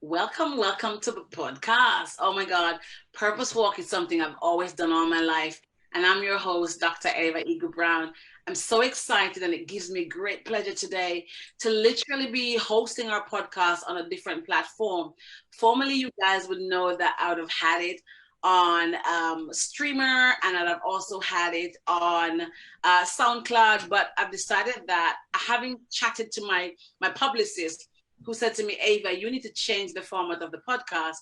Welcome to the podcast. Oh my God, Purpose Walk is something I've always done all my life. And I'm your host, Dr. Ava Eagle Brown. I'm so excited and it gives me great pleasure today to literally be hosting our podcast on a different platform. Formerly, you guys would know that I would have had it on Streamer and I've also had it on SoundCloud, but I've decided that having chatted to my publicist, who said to me, Ava, you need to change the format of the podcast.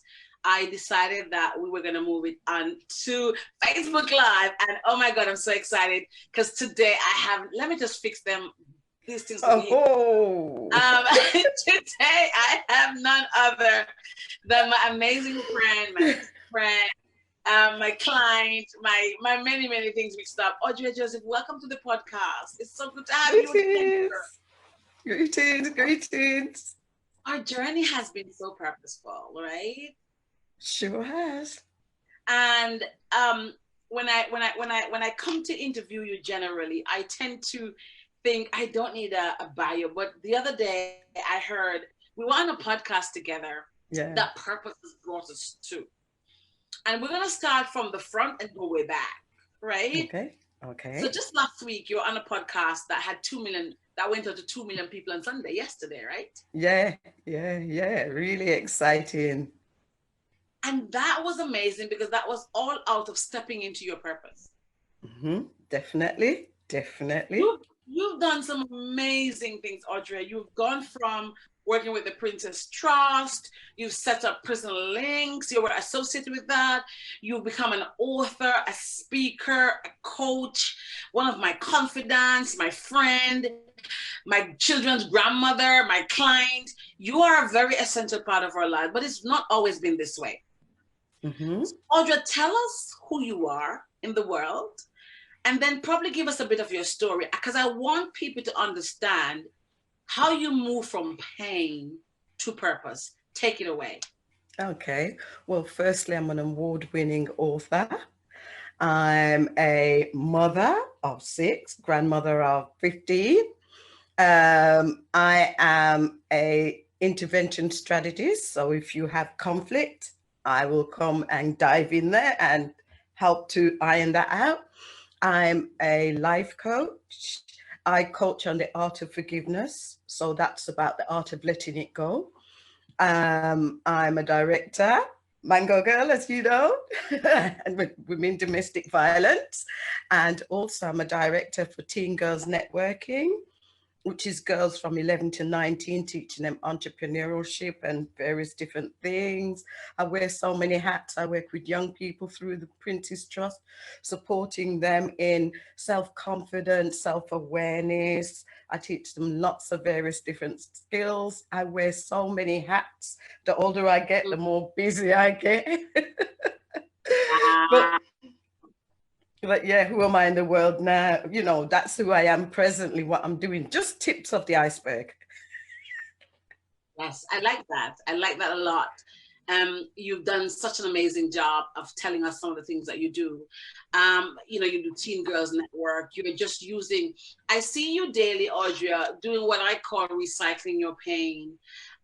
I decided that we were going to move it on to Facebook Live. And oh my God, I'm so excited because today let me just fix these things. Oh. Today I have none other than my amazing friend, my client, my many things mixed up. Audrey Joseph, welcome to the podcast. It's so good to have you again. Greetings. Our journey has been so purposeful, right? Sure has. And when I come to interview you generally, I tend to think I don't need a bio. But the other day I heard we were on a podcast together that purpose has brought us to. And we're gonna start from the front and go way back, right? Okay. So just last week you were on a podcast that had 2 million, that went out to 2 million people on Sunday, yesterday, right? Yeah. Really exciting. And that was amazing because that was all out of stepping into your purpose. Mm-hmm. Definitely. You've done some amazing things, Audrey. You've gone from working with the Princess Trust, you've set up Personal Links, you were associated with that, you've become an author, a speaker, a coach, one of my confidants, my friend, my children's grandmother, my client. You are a very essential part of our life, but it's not always been this way. Mm-hmm. So, Audrey, tell us who you are in the world, and then probably give us a bit of your story, because I want people to understand how you move from pain to purpose. Take it away. Okay. Well, firstly, I'm an award-winning author. I'm a mother of 6, grandmother of 15. I am a intervention strategist. So if you have conflict, I will come and dive in there and help to iron that out. I'm a life coach. I coach on the art of forgiveness. So that's about the art of letting it go. I'm a director, Mango Girl, as you know, and with women domestic violence. And also I'm a director for Teen Girls Networking, which is girls from 11 to 19, teaching them entrepreneurship and various different things. I wear so many hats. I work with young people through the Princess Trust, supporting them in self-confidence, self-awareness. I teach them lots of various different skills. I wear so many hats. The older I get, the more busy I get. But yeah, who am I in the world now? You know, that's who I am presently, what I'm doing, just tips of the iceberg. Yes, I like that. I like that a lot. You've done such an amazing job of telling us some of the things that you do. You do Teen Girls Network. You're just I see you daily, Audrey, doing what I call recycling your pain.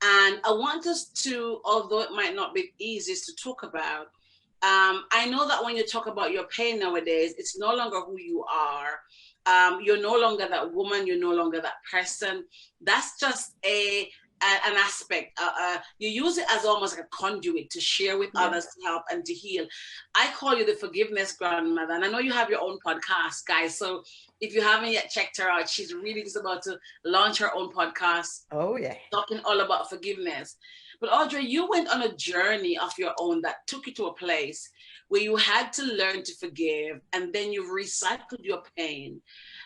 And I want us to, although it might not be easiest to talk about, I know that when you talk about your pain nowadays, it's no longer who you are. You're no longer that woman. You're no longer that person. That's just an aspect. You use it as almost like a conduit to share with others, to help and to heal. I call you the forgiveness grandmother. And I know you have your own podcast, guys. So if you haven't yet checked her out, she's really just about to launch her own podcast. Oh, yeah. Talking all about forgiveness. But Audrey, you went on a journey of your own that took you to a place where you had to learn to forgive, and then you've recycled your pain.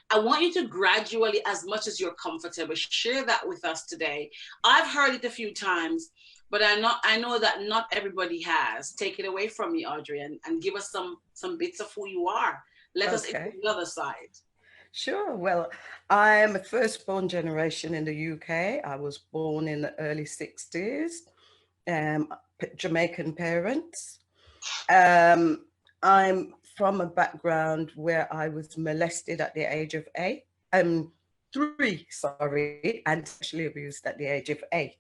I want you to gradually, as much as you're comfortable, share that with us today. I've heard it a few times, but I know that not everybody has. Take it away from me, Audrey, and give us some bits of who you are. Let us into the other side. Sure. Well, I'm a firstborn generation in the UK. I was born in the early 60s, Jamaican parents. I'm from a background where I was molested at the age of 3, and sexually abused at the age of 8.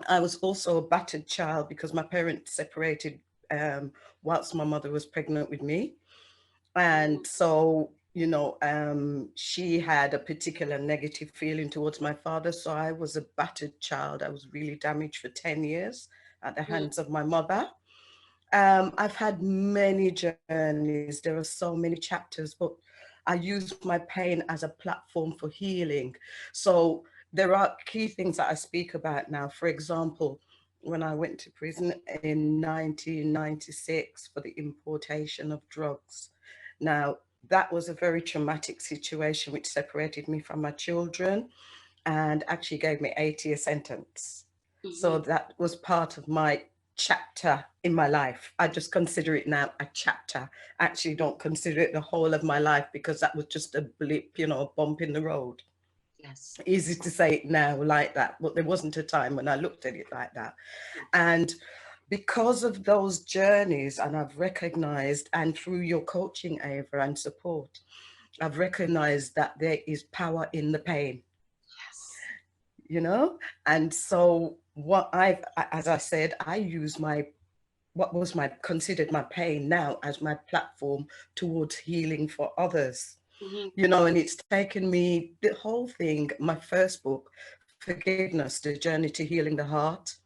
I was also a battered child because my parents separated whilst my mother was pregnant with me. And so, she had a particular negative feeling towards my father. So I was a battered child. I was really damaged for 10 years at the Mm. hands of my mother. I've had many journeys. There are so many chapters, but I use my pain as a platform for healing. So there are key things that I speak about now. For example, when I went to prison in 1996 for the importation of drugs. Now, that was a very traumatic situation which separated me from my children and actually gave me 8 year sentence. So Mhm. that was part of my chapter in my life. I just consider it now a chapter. I actually don't consider it the whole of my life because that was just a blip, a bump in the road. Yes. Easy to say it now like that, but there wasn't a time when I looked at it like that. And because of those journeys, and I've recognized, and through your coaching, Ava, and support, I've recognized that there is power in the pain, Yes. you know? And so as I said, I use what was considered my pain now as my platform towards healing for others. Mhm. And it's taken me the whole thing, my first book, Forgiveness, The Journey to Healing the Heart.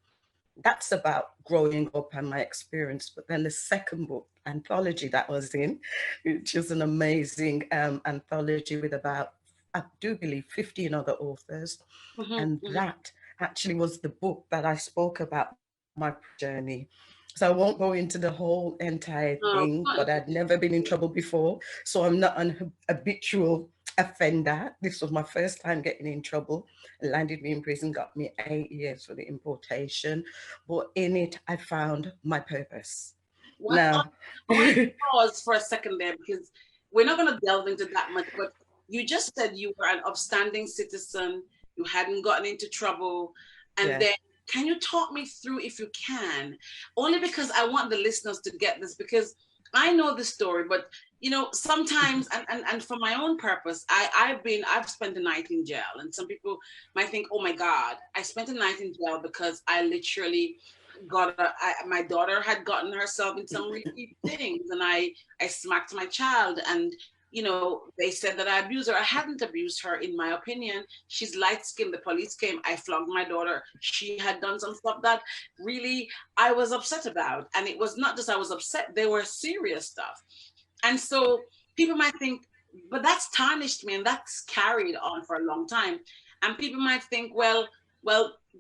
That's about growing up and my experience. But then the second book, anthology that was in, which is an amazing anthology with about, I do believe, 15 other authors. Mhm. And Mhm. that actually was the book that I spoke about my journey. So I won't go into the whole entire No, thing, but not I'd never been in trouble before. So I'm not an habitual offender. This was my first time getting in trouble. It landed me in prison, got me 8 years for the importation. But in it, I found my purpose. what Now, I want to pause for a second there because we're not going to delve into that much, but you just said you were an upstanding citizen, you hadn't gotten into trouble, and yeah. then can you talk me through if you can? Only because I want the listeners to get this because I know the story, but sometimes and for my own purpose, I've spent a night in jail, and some people might think, oh my God, I spent a night in jail because I literally my daughter had gotten herself in some risky things, and I smacked my child, and they said that I abused her. I hadn't abused her, in my opinion. She's light skinned. The police came. I flogged my daughter. She had done some stuff that really I was upset about, and it was not just I was upset. They were serious stuff, and so people might think, but that's tarnished me, and that's carried on for a long time, and people might think, well,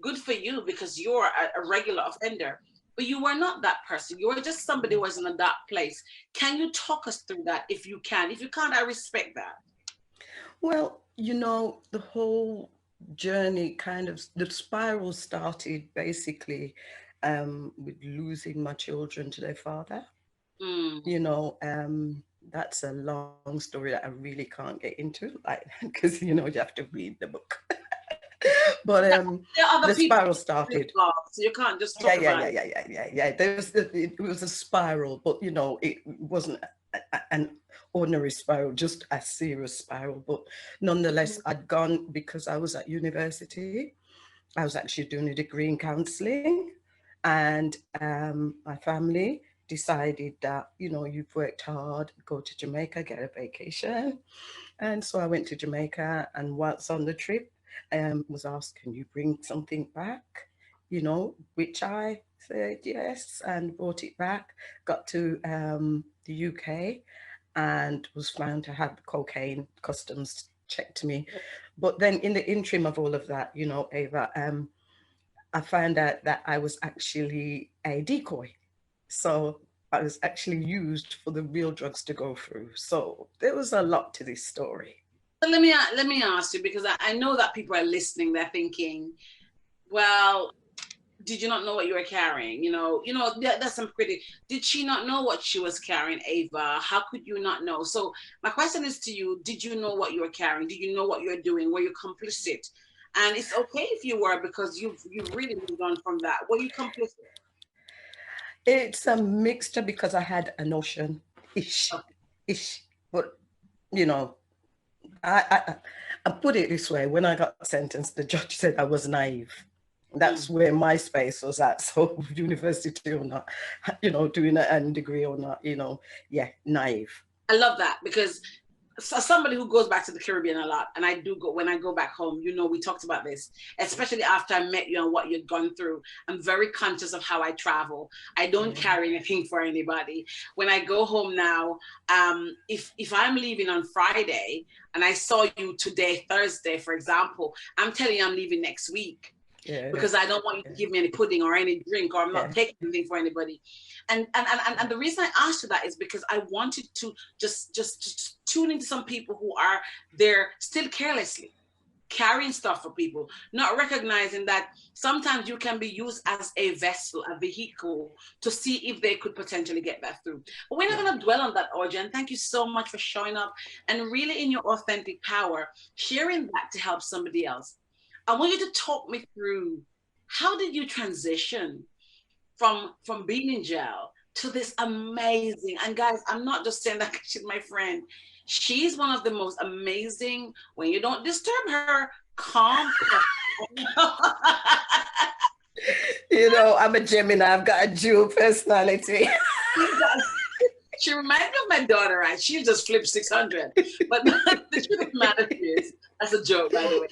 good for you because you're a regular offender. But you were not that person. You were just somebody who was in a dark place. Can you talk us through that if you can? If you can't, I respect that. Well, the whole journey the spiral started basically with losing my children to their father. Mm. You know, that's a long story that I really can't get into, like, because you have to read the book. But There are the other people spiral started. involved, so you can't just Yeah, talk yeah, about yeah, it. yeah, yeah, yeah, yeah. It was a spiral, but it wasn't an ordinary spiral, just a serious spiral. But nonetheless, I'd gone because I was at university. I was actually doing a degree in counselling, and my family decided that you've worked hard, go to Jamaica, get a vacation. And so I went to Jamaica, and whilst on the trip, was asked, "Can you bring something back?" Which I said yes, and brought it back. Got to the UK, and was found to have cocaine. Customs checked me, but then in the interim of all of that, Ava, I found out that I was actually a decoy. So I was actually used for the real drugs to go through. So there was a lot to this story. So let me ask you because I know that people are listening. They're thinking, well, did you not know what you were carrying? That's some pretty. Did she not know what she was carrying, Ava? How could you not know? So my question is to you: did you know what you were carrying? Did you know what you were doing? Were you complicit? And it's okay if you were because you've really moved on from that. Were you complicit? It's a mixture because I had a notion, ish. But, you know, I put it this way: when I got sentenced, the judge said I was naive. That's where my space was at. So university or not, doing a degree or not, yeah, naive. I love that, because somebody who goes back to the Caribbean a lot, and I do go when I go back home, we talked about this, especially after I met you and what you'd gone through. I'm very conscious of how I travel. I don't carry anything for anybody. When I go home now, if I'm leaving on Friday and I saw you today, Thursday, for example, I'm telling you I'm leaving next week. Yeah. Because I don't want you to give me any pudding or any drink, or I'm not taking anything for anybody. And the reason I asked you that is because I wanted to just tune into some people who are there still carelessly carrying stuff for people, not recognizing that sometimes you can be used as a vessel, a vehicle, to see if they could potentially get that through. But we're not going to dwell on that, Audrey. And thank you so much for showing up and really in your authentic power, sharing that to help somebody else. I want you to talk me through, how did you transition from being in jail to this amazing, and guys, I'm not just saying that because she's my friend. She's one of the most amazing, when you don't disturb her, calm. I'm a Gemini. I've got a dual personality. She reminds me of my daughter, right? She just flipped 600. But the truth of the matter is, that's a joke, by the way.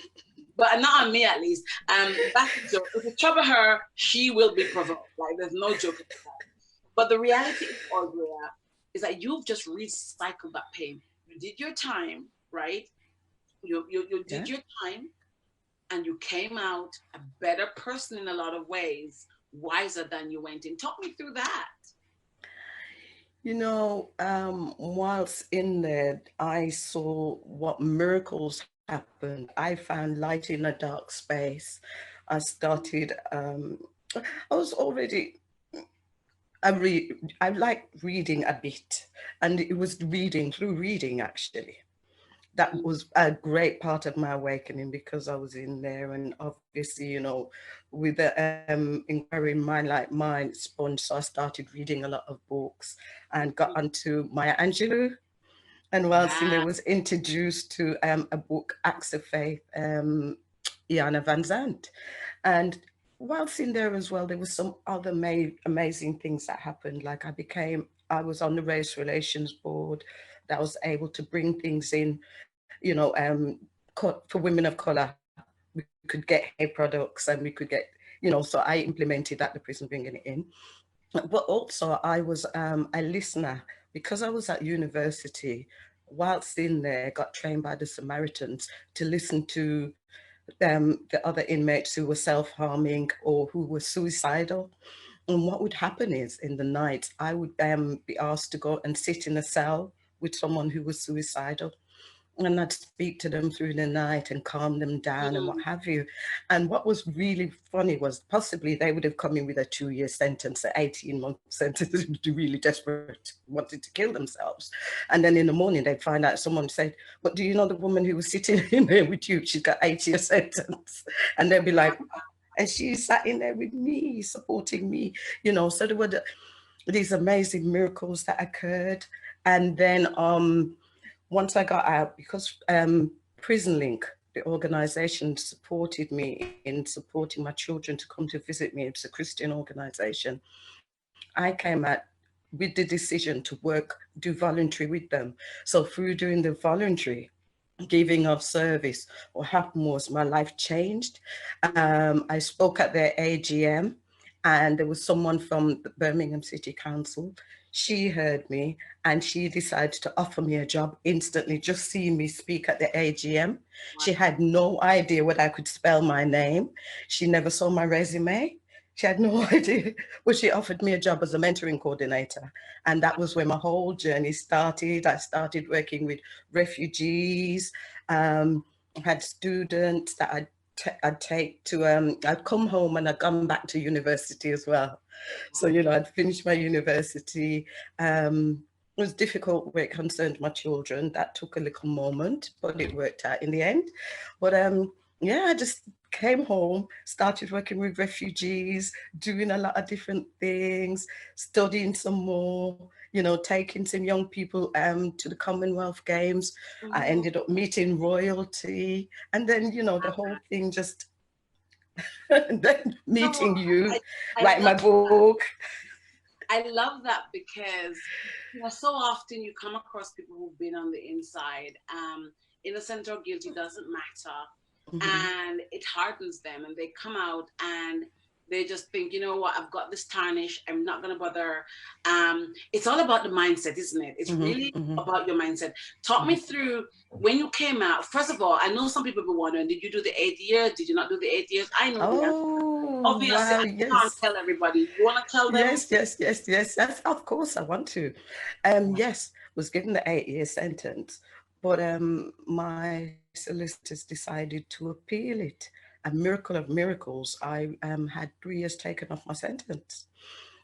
But not on me, at least. That's a joke. If you trouble her, she will be provoked. Like, there's no joke about that. But the reality is, Audrey, is that you've just recycled that pain. You did your time, right? You did your time, and you came out a better person in a lot of ways, wiser than you went in. Talk me through that. Whilst in there, I saw what miracles happened. I found light in a dark space. I started, I was already, I like reading a bit, and it was through reading actually. That was a great part of my awakening, because I was in there, and obviously, with the inquiring mind like mine sponge, so I started reading a lot of books and got onto Maya Angelou. And whilst in there, was introduced to a book, Acts of Faith, Iana Van Zandt. And whilst in there as well, there was some other amazing things that happened. Like I was on the race relations board, that was able to bring things in, for women of color. We could get hair products, and we could get, so I implemented that, the prison bringing it in. But also I was a listener, because I was at university. Whilst in there, got trained by the Samaritans to listen to the other inmates who were self-harming or who were suicidal. And what would happen is, in the night, I would be asked to go and sit in a cell with someone who was suicidal. And I'd speak to them through the night and calm them down and what have you. And what was really funny was, possibly they would have come in with a 2-year sentence, an 18-month sentence, really desperate, wanted to kill themselves. And then in the morning, they'd find out, someone said, "But do you know the woman who was sitting in there with you? She's got 8-year sentence." And they'd be like, and she sat in there with me, supporting me, So there were these amazing miracles that occurred. And then once I got out, because Prison Link, the organization, supported me in supporting my children to come to visit me. It's a Christian organization. I came out with the decision to do voluntary with them. So through doing the voluntary giving of service, what happened was my life changed. I spoke at their AGM, and there was someone from the Birmingham City Council. She heard me, and she decided to offer me a job instantly, just seeing me speak at the AGM. Wow. She had no idea what I could spell my name. She never saw my resume. She had no idea, but she offered me a job as a mentoring coordinator. And that was where my whole journey started. I started working with refugees. I had students that I'd take to, I'd come home and I'd come back to university as well. So, I'd finished my university. It was difficult where it concerned my children. That took a little moment, but it worked out in the end. But I just came home, started working with refugees, doing a lot of different things, studying some more, taking some young people to the Commonwealth Games. I ended up meeting royalty. And then, the whole thing just and then So meeting you, I write my love book. I love that because so often you come across people who've been on the inside. Innocent or guilty doesn't matter, Mhm. and it hardens them, and they come out and they just think, you know what, I've got this tarnish. I'm not gonna bother. It's all about the mindset, isn't it? It's Mhm. really Mhm. about your mindset. Talk me Mhm. through when you came out. First of all, I know some people will be wondering, did you do the 8 years? Did you not do the 8 years? I know the answer. Oh, Obviously, wow, I can't yes. tell everybody. You want to tell them? Yes, yes, yes, yes, yes. Of course, I want to. Yes, was given the 8 year sentence, but my solicitors decided to appeal it. A miracle of miracles, I had 3 years taken off my sentence.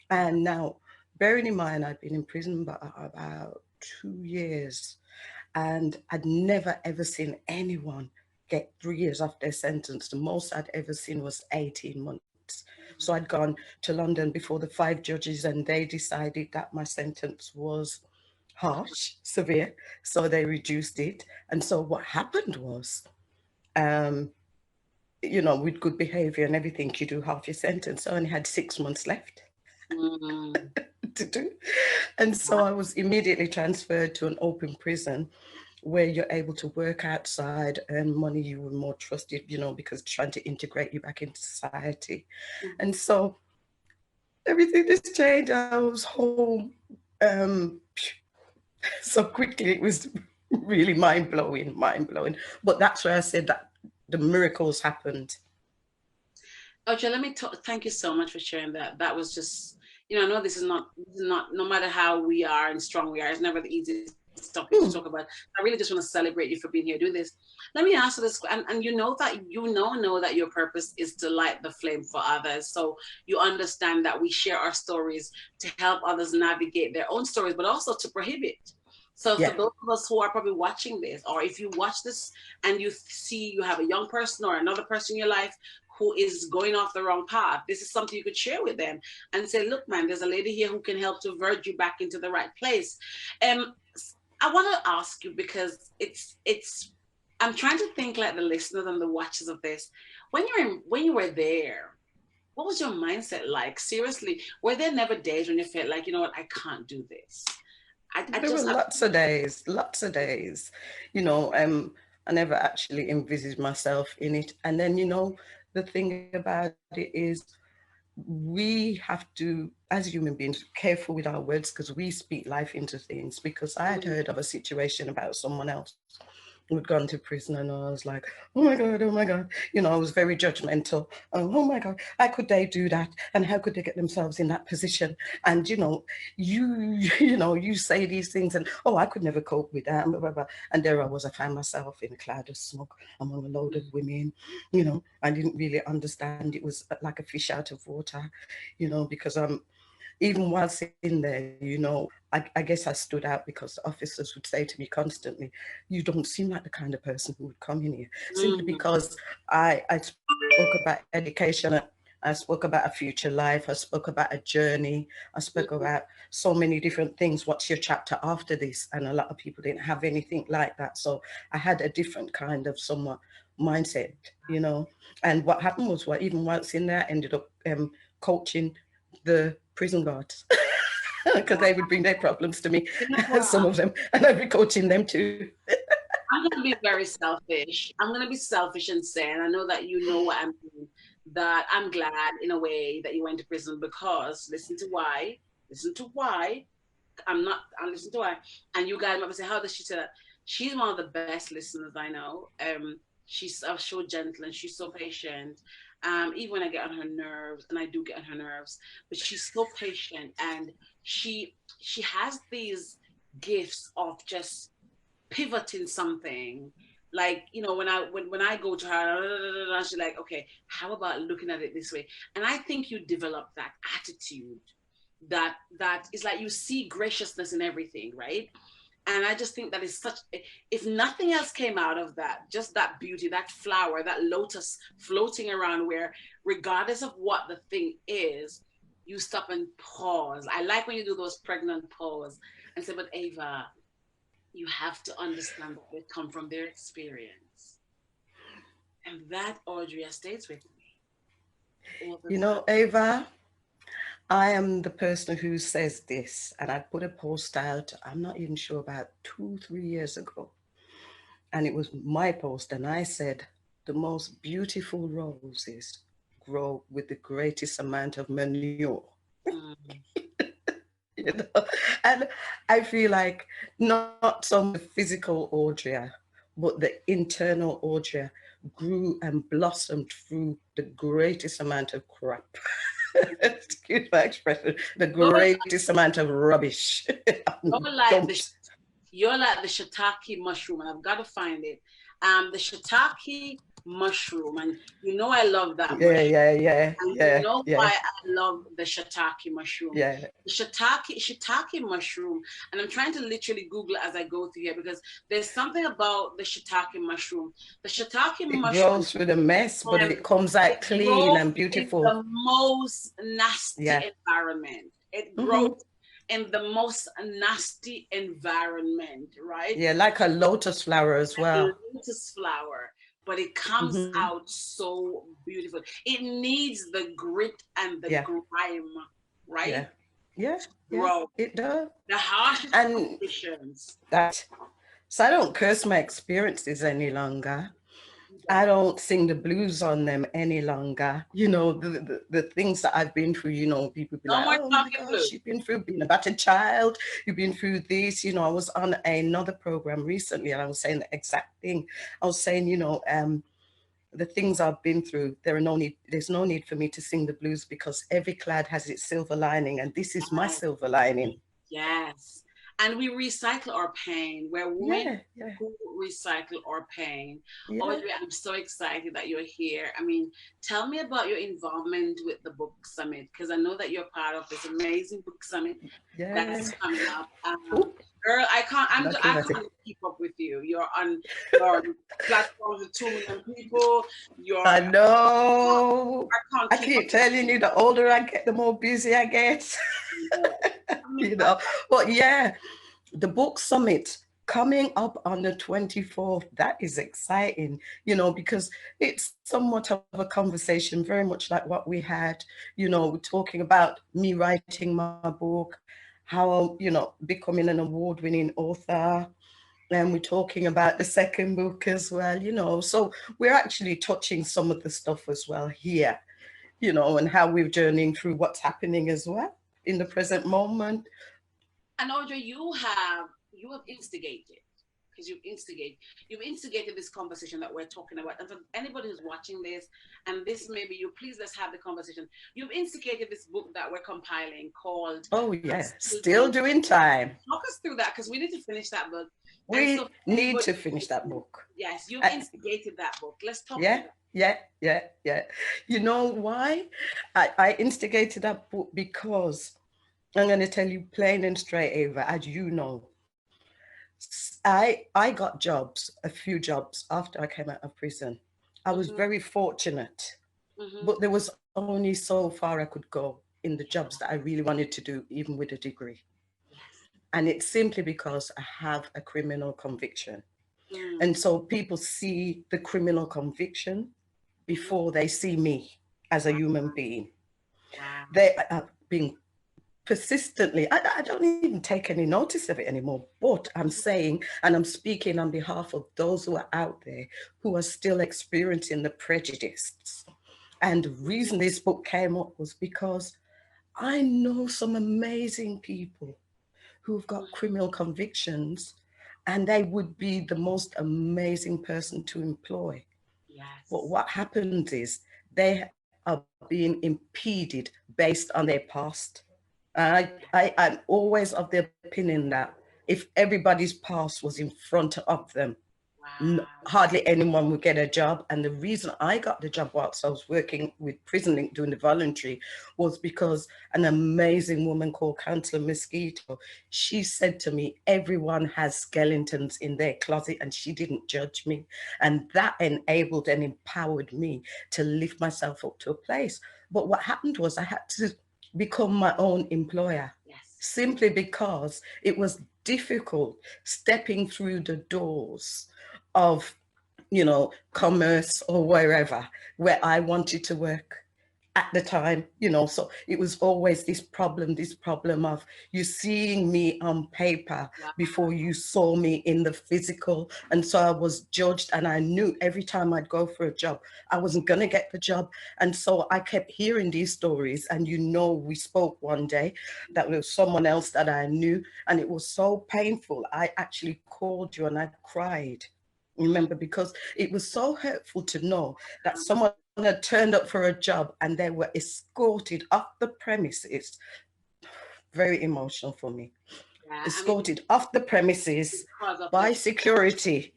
And now, bearing in mind, I'd been in prison about 2 years, and I'd never ever seen anyone get 3 years off their sentence. The most I'd ever seen was 18 months. So I'd gone to London before the 5 judges, and they decided that my sentence was harsh, severe, so they reduced it. And so what happened was, um, with good behavior and everything, you do half your sentence. I only had 6 months left Mm, to do. And so I was immediately transferred to an open prison where you're able to work outside, earn money, you were more trusted, because trying to integrate you back into society. And mhm. so everything just changed. I was home so quickly. It was really mind blowing, mind blowing. But that's where I said that the miracles happened. Audrey, let me thank you so much for sharing that. That was just, I know this is not, no matter how we are and strong we are, it's never the easiest topic to talk about. Hmm. I really just want to celebrate you for being here doing this. Let me ask you this, and you know that know that your purpose is to light the flame for others. So you understand that we share our stories to help others navigate their own stories, but also to prohibit. So for Yeah. those of us who are probably watching this, or if you watch this and you see you have a young person or another person in your life who is going off the wrong path, this is something you could share with them and say, look, man, there's a lady here who can help to verge you back into the right place. Um, I want to ask you because I'm trying to think like the listeners and the watchers of this. When you were there, what was your mindset like? Seriously, were there never days when you felt like, you know what, I can't do this? I There were just, I, lots of days, lots of days. You know, I never actually envisaged myself in it. And then, the thing about it is we have to, as human beings, be careful with our words because we speak life into things. Because I had heard of a situation about someone else who'd gone to prison, and I was like, oh my God, oh my God. I was very judgmental. Oh my God, how could they do that? And how could they get themselves in that position? And, you say these things and, oh, I could never cope with that. Blah, blah, blah. And there I was, I found myself in a cloud of smoke among a load of women. I didn't really understand. It was like a fish out of water, because even whilst in there, I guess I stood out because the officers would say to me constantly, you don't seem like the kind of person who would come in here, simply mm, because I spoke about education. I spoke about a future life. I spoke about a journey. I spoke about so many different things. What's your chapter after this? And a lot of people didn't have anything like that. So I had a different kind of somewhat mindset. And what happened was, even once in there, I ended up coaching the prison guards because wow. they would bring their problems to me, You know what? some of them, and I'd be coaching them too. I'm going to be very selfish. I'm going to be selfish and say, and I know that you know what I mean, that I'm glad in a way that you went to prison because listen to why, I'm listening to why. And you guys might say, how does she say that? She's one of the best listeners I know. She's so gentle and she's so patient. Even when I get on her nerves, and I do get on her nerves, but she's so patient and she has these gifts of just pivoting something like when I go to her she's like, okay, how about looking at it this way? And I think you develop that attitude that is like you see graciousness in everything, right? And I just think that is such, if nothing else came out of that, just that beauty, that flower, that lotus floating around, where regardless of what the thing is, you stop and pause. I like when you do those pregnant pause and say, but Ava, you have to understand that they come from their experience. And that, Audrey, stays with me. all the You time. know, Ava, I am the person who says this, and I put a post out, I'm not even sure, about 2, 3 years ago. And it was my post, and I said, the most beautiful roses grow with the greatest amount of manure. Mm. You know, and I feel like not so much the physical Audrey, but the internal Audrey grew and blossomed through the greatest amount of crap. Excuse my expression, the You're, greatest amount of rubbish you're like the dumped. you're like the shiitake mushroom, and I've got to find it. The shiitake mushroom, and you know I love that Yeah, mushroom. yeah, yeah, And you yeah, know yeah, why I love the shiitake mushroom? yeah. The shiitake mushroom, and I'm trying to literally Google it as I go through here because there's something about the shiitake mushroom. The shiitake It mushroom, grows with a mess, but it comes it out clean grows and in beautiful. the most nasty Yeah. environment. It grows Hmm. in the most nasty environment, right? Yeah, like a lotus flower as Like a well. lotus flower, but it comes Hmm. out so beautiful. It needs the grit and the Yeah, grime, right? yeah, yeah, To yeah, grow. it does. The harshest And conditions. that, so I don't curse my experiences any longer. You I don't. don't sing the blues on them any longer. You know, the things that I've been through, you know, people be No like, more oh my talking blue. gosh, you've been through being a battered child. You've been through this. You know, I was on another program recently and I was saying the exact thing. I was saying, the things I've been through, there's no need for me to sing the blues because every cloud has its silver lining. And this is my Yes. silver lining. Yes. And we recycle our pain. We're women Yeah, yeah, who recycle our pain. yeah. Audrey, I'm so excited that you're here. I mean, tell me about your involvement with the book summit because I know that you're part of this amazing book summit Yeah. that's coming up. Oop, Girl, lucky I was can't it. keep up with you. You're on platforms with 2 million people. I know. I can't I keep up keep telling you, the older I get, the more busy I get. with you. I mean, you know. But yeah, the book summit coming up on the 24th, that is exciting, because it's somewhat of a conversation, very much like what we had, we're talking about me writing my book, how, becoming an award-winning author. And we're talking about the second book as well, So we're actually touching some of the stuff as well here, and how we're journeying through what's happening as well in the present moment. and Audrey, you have instigated because you've instigated this conversation that we're talking about. And for anybody who's watching this, and this maybe you, please let's have the conversation. You've instigated this book that we're compiling called Oh, yeah, Still still Doing. doing time. Talk us through that because we need to finish that book. And so We need anybody, to finish that book. yes, you've Uh, instigated that book. Let's talk through yeah, that. yeah, yeah, yeah. You know why? I instigated that book because I'm going to tell you plain and straight, Ava, as you know, I got jobs, a few jobs after I came out of prison. I was Mm-hmm, very fortunate, mm-hmm. but there was only so far I could go in the jobs that I really wanted to do, even with a degree. Yes. And it's simply because I have a criminal conviction. Mm, And so people see the criminal conviction mm-hmm. before they see me as a Wow. human being. Wow. They have been persistently, I don't even take any notice of it anymore, but I'm saying, and I'm speaking on behalf of those who are out there who are still experiencing the prejudice. And the reason this book came up was because I know some amazing people who've got criminal convictions, and they would be the most amazing person to employ. But Yes. what happens is they are being impeded based on their past. I'm always of the opinion that if everybody's past was in front of them, Wow. hardly anyone would get a job. And the reason I got the job whilst I was working with Prison Link doing the voluntary was because an amazing woman called Councillor Mosquito, she said to me, everyone has skeletons in their closet, and she didn't judge me. And that enabled and empowered me to lift myself up to a place. But what happened was I had to become my own employer, Yes. simply because it was difficult stepping through the doors of, commerce or wherever, where I wanted to work. at the time, you know, so it was always this problem of you seeing me on paper Wow. before you saw me in the physical. And so I was judged, and I knew every time I'd go for a job, I wasn't going to get the job. And so I kept hearing these stories. And, you know, we spoke one day that there was someone else that I knew, and it was so painful. I actually called you and I cried. Remember, because it was so hurtful to know that someone had turned up for a job and they were escorted off the premises. Very emotional for me. Yeah, I mean, Escorted off the premises because of by your security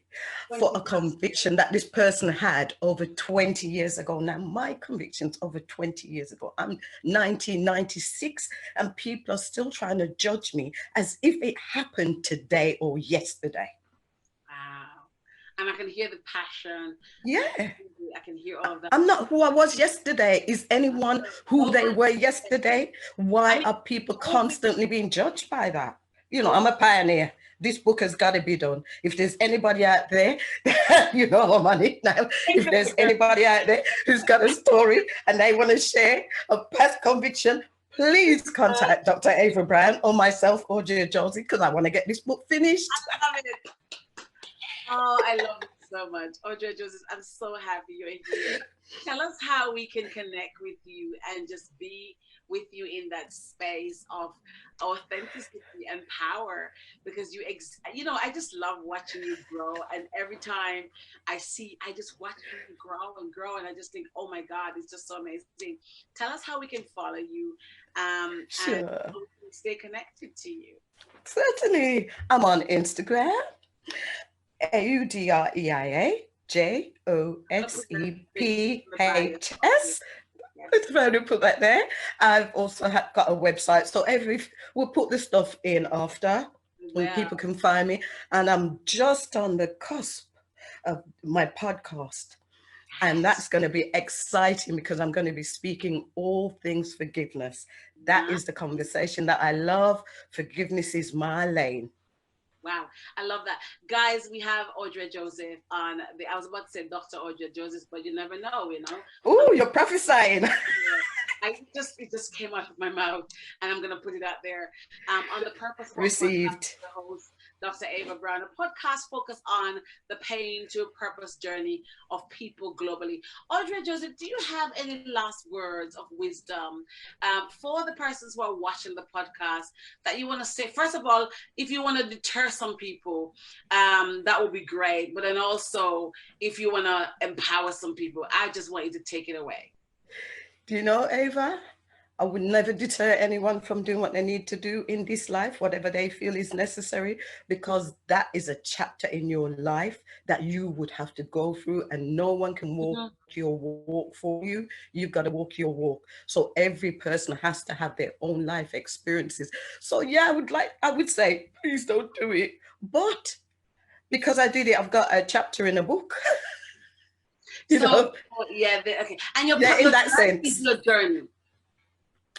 for 20 a plus conviction that this person had over 20 years ago. Now, my conviction's over 20 years ago. I'm 1996, and people are still trying to judge me as if it happened today or yesterday. Wow. And I can hear the passion. Yeah. I can hear all of that. I'm not who I was yesterday. Is anyone who they were yesterday? Why are people constantly being judged by that? You know, I'm a pioneer. This book has got to be done. If there's anybody out there, you know I'm on it now. If there's anybody out there who's got a story and they want to share a past conviction, please contact Dr. Ava Brown or myself, Audrey Josie, because I want to get this book finished. I love it. Oh, I love it so much. Audrey Joseph, I'm so happy you're here. Tell us how we can connect with you and just be with you in that space of authenticity and power, because you know, I just love watching you grow. And every time I just watch you grow and grow, and I just think, oh my God, it's just so amazing. Tell us how we can follow you Sure. and how we can stay connected to you. Certainly. I'm on Instagram. AUDREIA JOSEPHS. It's trying to put that there. I've also got a website, so we'll put the stuff in after when people can find me. And I'm just on the cusp of my podcast, and that's going to be exciting because I'm going to be speaking all things forgiveness. That is the conversation that I love. Forgiveness is my lane. Wow, I love that. Guys, we have Audrey Joseph on I was about to say Dr. Audrey Joseph, but you never know, you know. Oh, you're prophesying. It just came out of my mouth, and I'm gonna put it out there. On the Purposewalk Received. The host, Dr. Ava Brown, a podcast focused on the pain to a purpose journey of people globally. Audrey Joseph, do you have any last words of wisdom for the persons who are watching the podcast that you want to say? First of all, if you want to deter some people, that would be great. But then also, if you want to empower some people, I just want you to take it away. Do you know, Ava, I would never deter anyone from doing what they need to do in this life, whatever they feel is necessary, because that is a chapter in your life that you would have to go through, and no one can walk your walk for you. You've got to walk your walk. So every person has to have their own life experiences. So yeah, I would say, please don't do it. But because I did it, I've got a chapter in a book. You know? Yeah, okay. And your in that sense, is your journey.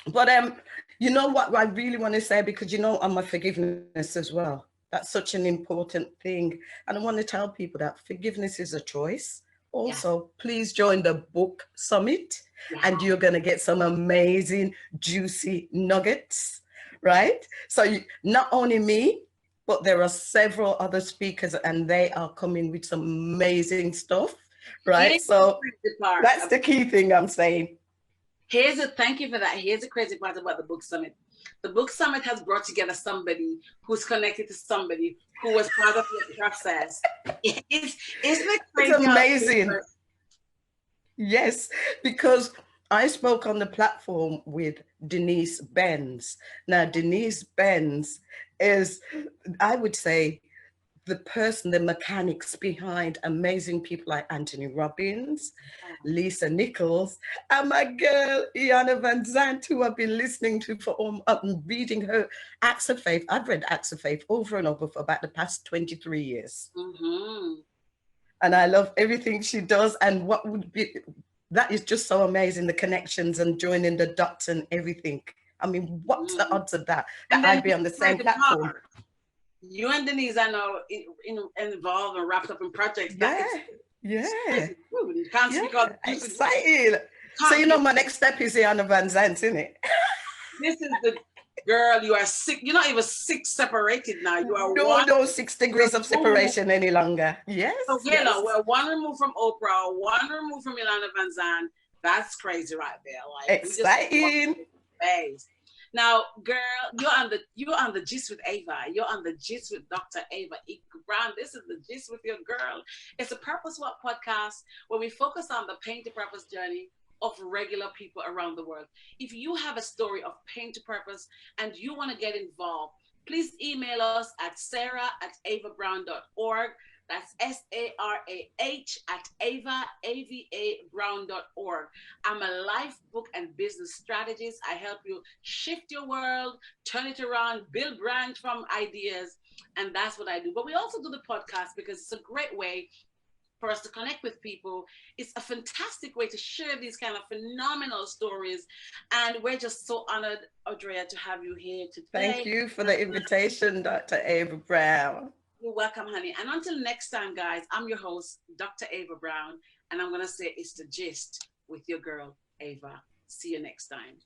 But you know what I really want to say, because you know I'm a forgiveness as well. That's such an important thing. And I want to tell people that forgiveness is a choice. Also, please join the book summit, and you're going to get some amazing, juicy nuggets, right? So not only me, but there are several other speakers, and they are coming with some amazing stuff, right? So that's the key thing I'm saying. Thank you for that. Here's the crazy part about the book summit. The book summit has brought together somebody who's connected to somebody who was part of the process. Isn't it crazy? It's amazing. Yes, because I spoke on the platform with Denise Benz. Now, Denise Benz is, I would say, the person, the mechanics behind amazing people like Anthony Robbins, Lisa Nichols, and my girl, Iana Van Zandt, who I've been listening to reading her Acts of Faith. I've read Acts of Faith over and over for about the past 23 years. And I love everything she does. And that is just so amazing, the connections and joining the dots and everything. I mean, what's the odds of that I'd be on the same platform? You and Denise are now involved and wrapped up in projects. Yeah. You can't speak on excited. So can't you be know my next step is Anna Van Zandt, isn't it? This is the girl, you are sick. You're not even six separated now. You are No, one no 6 degrees of remove. separation any longer. Yes, So yes. hello, we're one remove from Oprah, one remove from Ilana Van Zandt. That's crazy right there. Like we just Exciting. face. Now, girl, you're on the gist with Ava. You're on the gist with Dr. Ava Brown. This is the gist with your girl. It's a Purposewalk podcast where we focus on the pain to purpose journey of regular people around the world. If you have a story of pain to purpose and you want to get involved, please email us at sarah@avabrown.org. That's sarah@ava brown.org. I'm a life, book, and business strategist. I help you shift your world, turn it around, build brand from ideas, and that's what I do. But we also do the podcast because it's a great way for us to connect with people. It's a fantastic way to share these kind of phenomenal stories. And we're just so honored, Audreia, to have you here today. Thank you for the invitation, Dr. Ava Brown. You're welcome, honey. And until next time, guys, I'm your host, Dr. Ava Brown, and I'm going to say it's the gist with your girl, Ava. See you next time.